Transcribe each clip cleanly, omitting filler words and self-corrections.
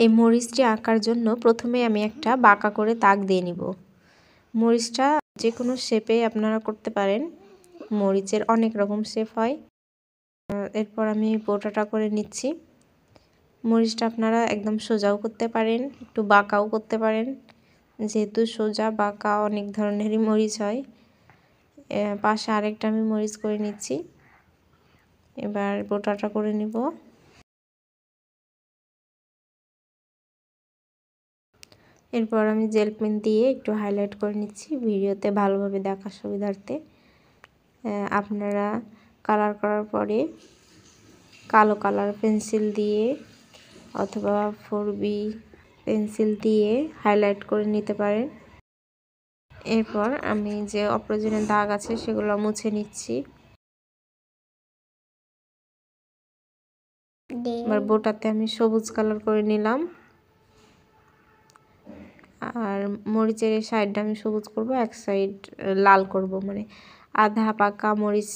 এই মরিচটি আঁকার জন্য প্রথমে আমি একটা বাঁকা করে দাগ দিয়ে নিব। মরিচটা যে কোনো শেপে আপনারা করতে পারেন, মরিচের অনেক রকম শেপ হয়। এরপর আমি বোটাটা করে নিচ্ছি। মরিচটা আপনারা একদম সোজাও করতে পারেন, একটু বাঁকাও করতে পারেন। যেহেতু সোজা বাঁকা অনেক ধরনেরই মরিচ হয়। পাশে আরেকটা আমি মরিচ করে নিচ্ছি। এবার বোটাটা করে নিব। এরপর আমি জেল পেন দিয়ে একটু হাইলাইট করে নিচ্ছি ভিডিওতে ভালোভাবে দেখার সুবিধার্থে। আপনারা কালার করার পরে কালো কালার পেন্সিল দিয়ে অথবা 4B পেন্সিল দিয়ে হাইলাইট করে নিতে পারেন। এরপর আমি যে অপ্রয়োজনীয় দাগ আছে সেগুলো মুছে নিচ্ছি। এবার বোটাতে আমি সবুজ কালার করে নিলাম, আর মরিচের এই সাইডটা আমি সবুজ করব, এক সাইড লাল করব। মানে আধা পাকা মরিচ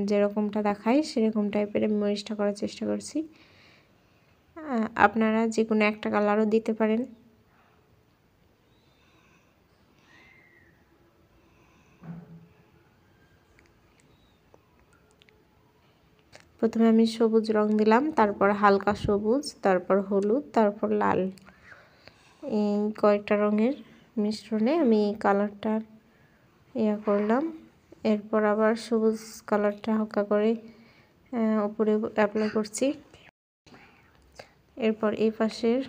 যেরকমটা দেখায় সেরকম টাইপের আমি মরিচটা করার চেষ্টা করছি। আপনারা যে কোনো একটা কালারও দিতে পারেন। প্রথমে আমি সবুজ রং দিলাম, তারপর হালকা সবুজ, তারপর হলুদ, তারপর লাল। এই কয়েকটা রঙের মিশ্রণে আমি কালারটা করলাম। এরপর আবার সবুজ কালারটা হালকা করে উপরে অ্যাপ্লাই করছি। এরপর এই পাশের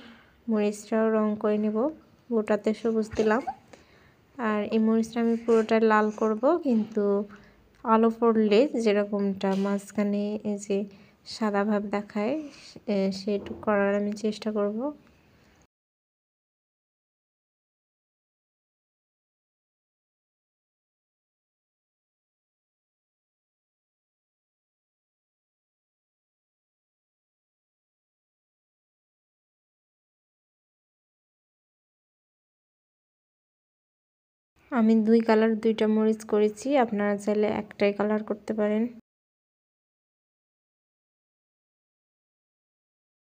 মরিচটাও রং করে নেব। ওটাতে সবুজ দিলাম, আর এই মরিচটা আমি পুরোটা লাল করব, কিন্তু আলো পড়লে যেরকমটা মাঝখানে এই যে সাদা ভাব দেখায় সেটুকু করার আমি চেষ্টা করব। আমি দুই কালার দুইটা মরিচ করেছি, আপনারা চাইলে একটাই কালার করতে পারেন।